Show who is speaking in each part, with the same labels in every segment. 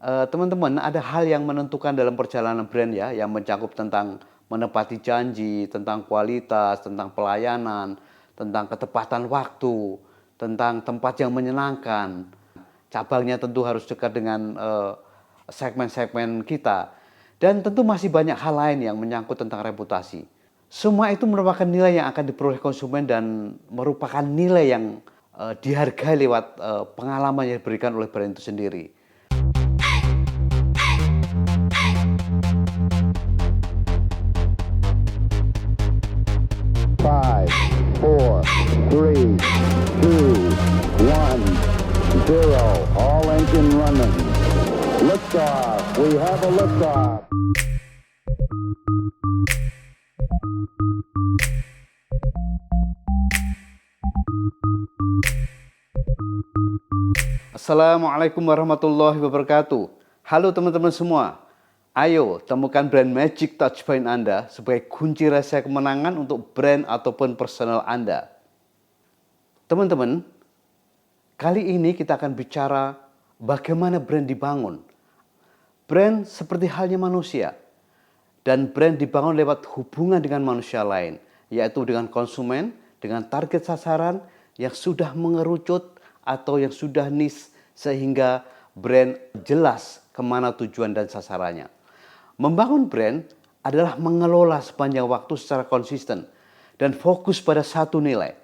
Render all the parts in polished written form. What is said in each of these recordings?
Speaker 1: Teman-teman, ada hal yang menentukan dalam perjalanan brand ya, yang mencakup tentang menepati janji, tentang kualitas, tentang pelayanan, tentang ketepatan waktu, tentang tempat yang menyenangkan. Cabangnya tentu harus dekat dengan segmen-segmen kita. Dan tentu masih banyak hal lain yang menyangkut tentang reputasi. Semua itu merupakan nilai yang akan diperoleh konsumen dan merupakan nilai yang dihargai lewat pengalaman yang diberikan oleh brand itu sendiri.
Speaker 2: Five, four, three, two, one, zero. All engine running. Liftoff. We have a liftoff.
Speaker 1: Assalamualaikum warahmatullahi wabarakatuh. Halo teman-teman semua. Ayo temukan brand Magic Touchpoint Anda sebagai kunci rahasia kemenangan untuk brand ataupun personal Anda. Teman-teman, kali ini kita akan bicara bagaimana brand dibangun. Brand seperti halnya manusia. Dan brand dibangun lewat hubungan dengan manusia lain, yaitu dengan konsumen, dengan target sasaran yang sudah mengerucut atau yang sudah niche sehingga brand jelas kemana tujuan dan sasarannya. Membangun brand adalah mengelola sepanjang waktu secara konsisten dan fokus pada satu nilai.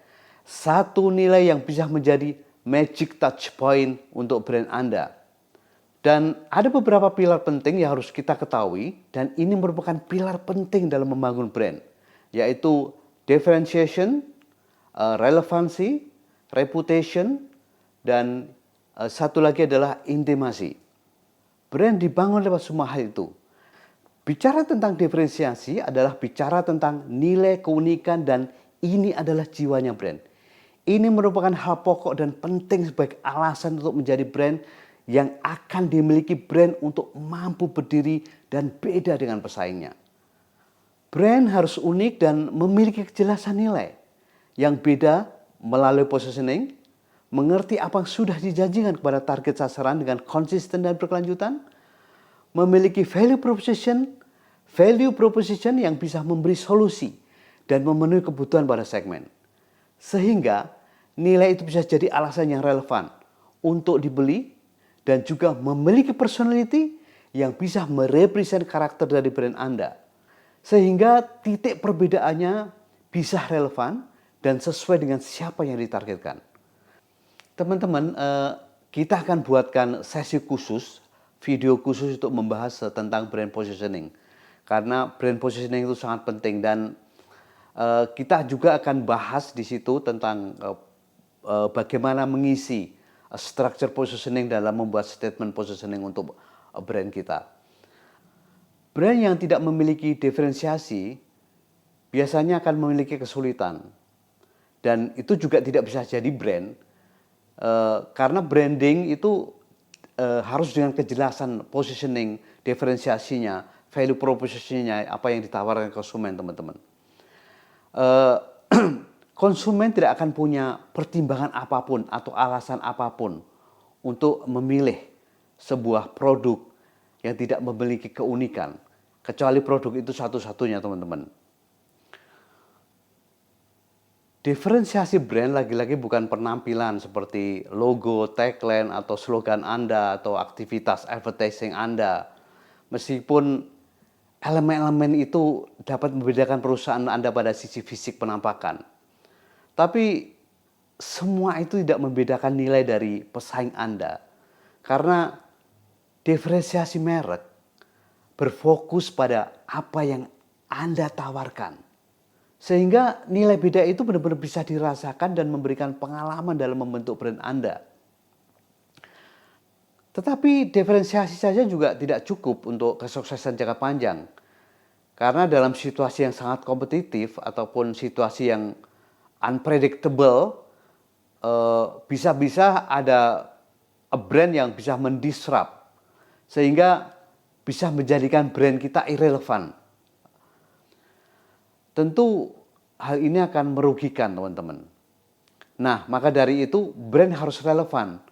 Speaker 1: Satu nilai yang bisa menjadi magic touch point untuk brand Anda. Dan ada beberapa pilar penting yang harus kita ketahui dan ini merupakan pilar penting dalam membangun brand, yaitu differentiation, relevancy, reputation, dan satu lagi adalah intimasi. Brand dibangun lewat semua hal itu. Bicara tentang diferensiasi adalah bicara tentang nilai keunikan dan ini adalah jiwanya brand. Ini merupakan hal pokok dan penting sebagai alasan untuk menjadi brand yang akan dimiliki brand untuk mampu berdiri dan beda dengan pesaingnya. Brand harus unik dan memiliki kejelasan nilai yang beda melalui positioning, mengerti apa yang sudah dijanjikan kepada target sasaran dengan konsisten dan berkelanjutan, memiliki value proposition yang bisa memberi solusi dan memenuhi kebutuhan pada segmen. Sehingga nilai itu bisa jadi alasan yang relevan untuk dibeli dan juga memiliki personality yang bisa merepresent karakter dari brand Anda. Sehingga titik perbedaannya bisa relevan dan sesuai dengan siapa yang ditargetkan. Teman-teman, kita akan buatkan sesi khusus, video khusus untuk membahas tentang brand positioning. Karena brand positioning itu sangat penting dan kita juga akan bahas di situ tentang bagaimana mengisi structure positioning dalam membuat statement positioning untuk brand kita. Brand yang tidak memiliki diferensiasi biasanya akan memiliki kesulitan. Dan itu juga tidak bisa jadi brand karena branding itu harus dengan kejelasan positioning, diferensiasinya, value propositionnya, apa yang ditawarkan konsumen, teman-teman. Konsumen tidak akan punya pertimbangan apapun atau alasan apapun untuk memilih sebuah produk yang tidak memiliki keunikan, kecuali produk itu satu-satunya, teman-teman. Diferensiasi brand lagi-lagi bukan penampilan seperti logo, tagline, atau slogan Anda atau aktivitas advertising Anda. Meskipun elemen-elemen itu dapat membedakan perusahaan Anda pada sisi fisik penampakan. Tapi semua itu tidak membedakan nilai dari pesaing Anda. Karena diferensiasi merek berfokus pada apa yang Anda tawarkan. Sehingga nilai beda itu benar-benar bisa dirasakan dan memberikan pengalaman dalam membentuk brand Anda. Tetapi diferensiasi saja juga tidak cukup untuk kesuksesan jangka panjang. Karena dalam situasi yang sangat kompetitif ataupun situasi yang unpredictable, bisa-bisa ada brand yang bisa mendisrupt sehingga bisa menjadikan brand kita irrelevant. Tentu hal ini akan merugikan, teman-teman. Nah, maka dari itu brand harus relevan.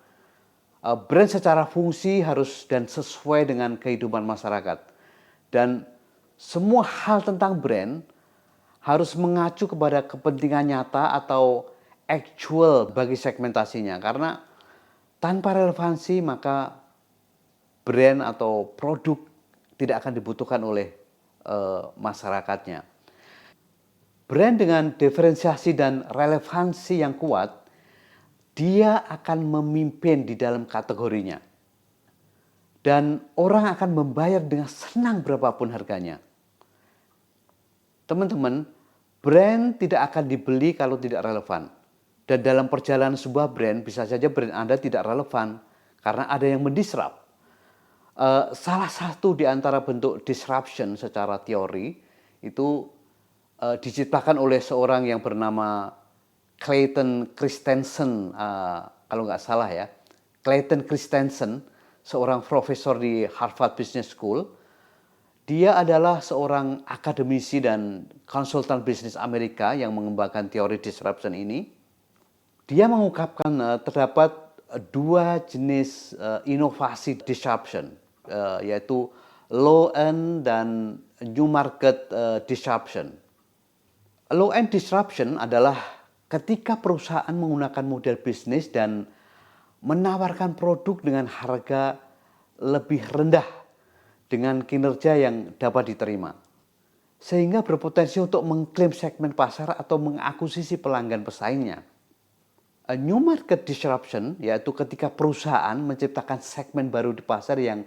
Speaker 1: Brand secara fungsi harus dan sesuai dengan kehidupan masyarakat. Dan semua hal tentang brand harus mengacu kepada kepentingan nyata atau actual bagi segmentasinya. Karena tanpa relevansi maka brand atau produk tidak akan dibutuhkan oleh masyarakatnya. Brand dengan diferensiasi dan relevansi yang kuat, dia akan memimpin di dalam kategorinya. Dan orang akan membayar dengan senang berapapun harganya. Teman-teman, brand tidak akan dibeli kalau tidak relevan. Dan dalam perjalanan sebuah brand, bisa saja brand Anda tidak relevan karena ada yang mendisrupt. Salah satu di antara bentuk disruption secara teori itu diciptakan oleh seorang yang bernama Clayton Christensen, kalau nggak salah ya, Clayton Christensen, seorang profesor di Harvard Business School. Dia adalah seorang akademisi dan konsultan bisnis Amerika yang mengembangkan teori disruption ini. Dia mengungkapkan terdapat dua jenis inovasi disruption, yaitu low end dan new market disruption. Low end disruption adalah ketika perusahaan menggunakan model bisnis dan menawarkan produk dengan harga lebih rendah dengan kinerja yang dapat diterima, sehingga berpotensi untuk mengklaim segmen pasar atau mengakuisisi pelanggan pesaingnya. A new market disruption yaitu ketika perusahaan menciptakan segmen baru di pasar yang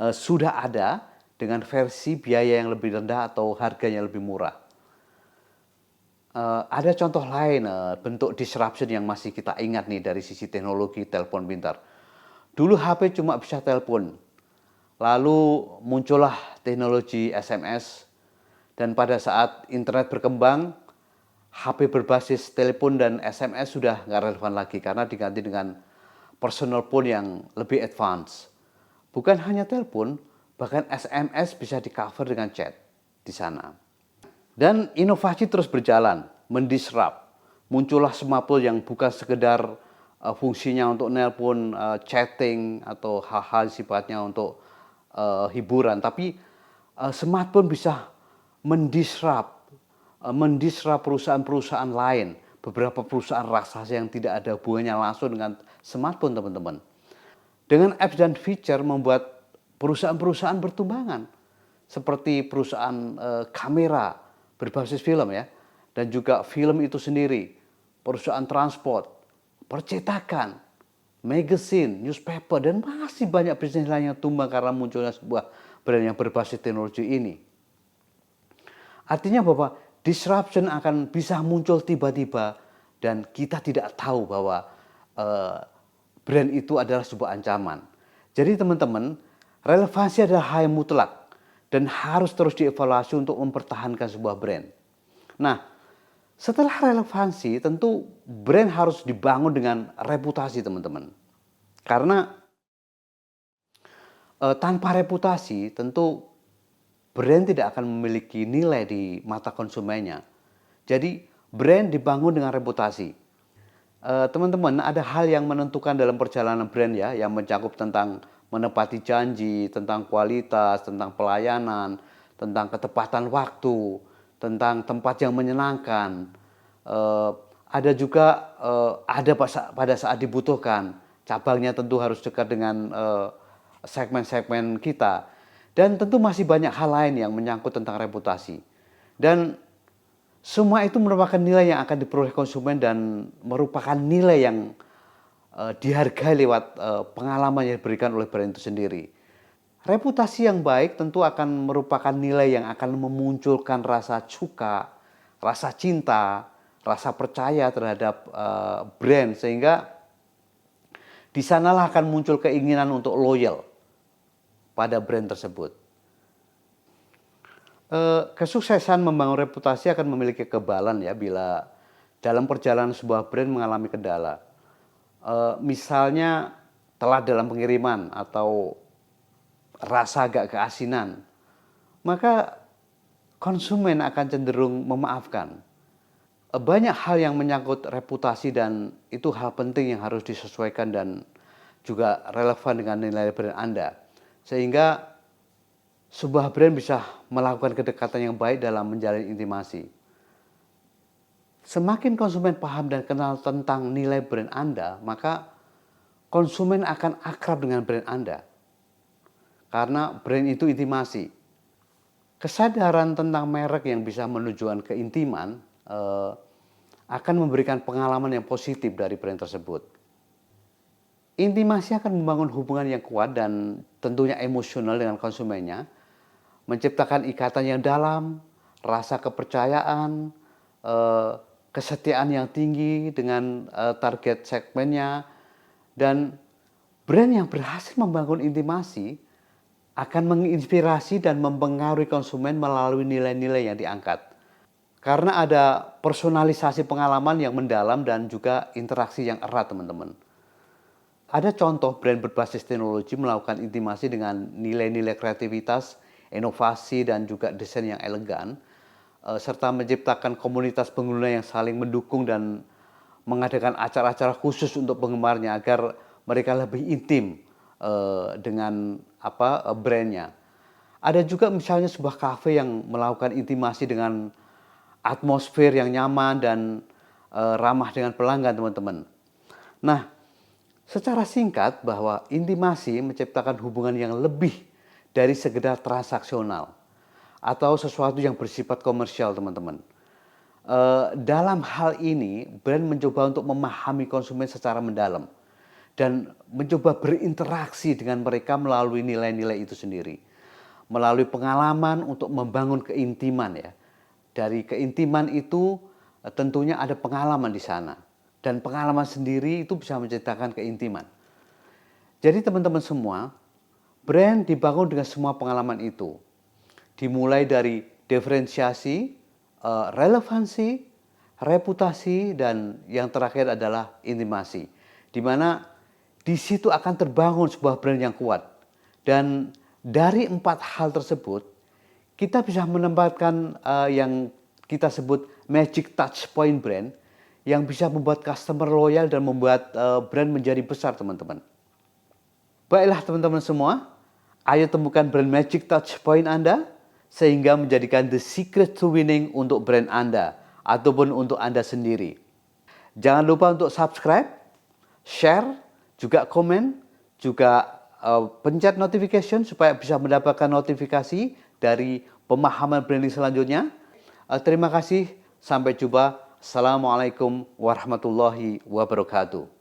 Speaker 1: sudah ada dengan versi biaya yang lebih rendah atau harganya lebih murah. Ada contoh lain bentuk disruption yang masih kita ingat nih dari sisi teknologi telepon pintar. Dulu HP cuma bisa telepon, lalu muncullah teknologi SMS, dan pada saat internet berkembang, HP berbasis telepon dan SMS sudah nggak relevan lagi karena diganti dengan personal phone yang lebih advance. Bukan hanya telepon, bahkan SMS bisa di-cover dengan chat di sana. Dan inovasi terus berjalan, mendisrupt. Muncullah smartphone yang bukan sekedar fungsinya untuk nelpon, chatting, atau hal-hal sifatnya untuk hiburan. Tapi smartphone bisa mendisrupt perusahaan-perusahaan lain. Beberapa perusahaan raksasa yang tidak ada hubungannya langsung dengan smartphone, teman-teman. Dengan apps dan feature membuat perusahaan-perusahaan bertumbangan. Seperti perusahaan kamera berbasis film ya, dan juga film itu sendiri, perusahaan transport, percetakan, magazine, newspaper, dan masih banyak bisnis lain yang tumbang karena munculnya sebuah brand yang berbasis teknologi ini. Artinya bahwa disruption akan bisa muncul tiba-tiba dan kita tidak tahu bahwa brand itu adalah sebuah ancaman. Jadi teman-teman, relevansi adalah hal yang mutlak dan harus terus dievaluasi untuk mempertahankan sebuah brand. Nah, setelah relevansi tentu brand harus dibangun dengan reputasi, teman-teman. Karena tanpa reputasi tentu brand tidak akan memiliki nilai di mata konsumennya. Jadi brand dibangun dengan reputasi. Teman-teman, ada hal yang menentukan dalam perjalanan brand ya, yang mencakup tentang menepati janji, tentang kualitas, tentang pelayanan, tentang ketepatan waktu, tentang tempat yang menyenangkan. Ada juga ada pada saat dibutuhkan. Cabangnya tentu harus dekat dengan segmen-segmen kita. Dan tentu masih banyak hal lain yang menyangkut tentang reputasi. Dan semua itu merupakan nilai yang akan diperoleh konsumen dan merupakan nilai yang dihargai lewat pengalaman yang diberikan oleh brand itu sendiri. Reputasi yang baik tentu akan merupakan nilai yang akan memunculkan rasa suka, rasa cinta, rasa percaya terhadap brand, sehingga di sanalah akan muncul keinginan untuk loyal pada brand tersebut. Kesuksesan membangun reputasi akan memiliki kekebalan ya bila dalam perjalanan sebuah brand mengalami kendala. Misalnya telat dalam pengiriman atau rasa agak keasinan, maka konsumen akan cenderung memaafkan. Banyak hal yang menyangkut reputasi dan itu hal penting yang harus disesuaikan dan juga relevan dengan nilai brand Anda. Sehingga sebuah brand bisa melakukan kedekatan yang baik dalam menjalin intimasi. Semakin konsumen paham dan kenal tentang nilai brand Anda, maka konsumen akan akrab dengan brand Anda. Karena brand itu intimasi. Kesadaran tentang merek yang bisa menunjukkan keintiman akan memberikan pengalaman yang positif dari brand tersebut. Intimasi akan membangun hubungan yang kuat dan tentunya emosional dengan konsumennya, menciptakan ikatan yang dalam, rasa kepercayaan, kesetiaan yang tinggi dengan target segmennya, dan brand yang berhasil membangun intimasi akan menginspirasi dan mempengaruhi konsumen melalui nilai-nilai yang diangkat. Karena ada personalisasi pengalaman yang mendalam dan juga interaksi yang erat, teman-teman. Ada contoh brand berbasis teknologi melakukan intimasi dengan nilai-nilai kreativitas, inovasi, dan juga desain yang elegan, serta menciptakan komunitas pengguna yang saling mendukung dan mengadakan acara-acara khusus untuk penggemarnya agar mereka lebih intim dengan brandnya. Ada juga misalnya sebuah kafe yang melakukan intimasi dengan atmosfer yang nyaman dan ramah dengan pelanggan, teman-teman. Nah, secara singkat bahwa intimasi menciptakan hubungan yang lebih dari sekedar transaksional atau sesuatu yang bersifat komersial, teman-teman. Dalam hal ini, brand mencoba untuk memahami konsumen secara mendalam dan mencoba berinteraksi dengan mereka melalui nilai-nilai itu sendiri. Melalui pengalaman untuk membangun keintiman ya. Dari keintiman itu tentunya ada pengalaman di sana. Dan pengalaman sendiri itu bisa menciptakan keintiman. Jadi teman-teman semua, brand dibangun dengan semua pengalaman itu. Dimulai dari diferensiasi, relevansi, reputasi, dan yang terakhir adalah intimasi. Di mana di situ akan terbangun sebuah brand yang kuat. Dan dari 4 hal tersebut, kita bisa menempatkan yang kita sebut magic touch point brand yang bisa membuat customer loyal dan membuat brand menjadi besar, teman-teman. Baiklah teman-teman semua, ayo temukan brand magic touch point Anda sehingga menjadikan the secret to winning untuk brand Anda ataupun untuk Anda sendiri. Jangan lupa untuk subscribe, share, juga komen, juga pencet notification supaya bisa mendapatkan notifikasi dari pemahaman branding selanjutnya. Terima kasih, sampai jumpa. Assalamualaikum warahmatullahi wabarakatuh.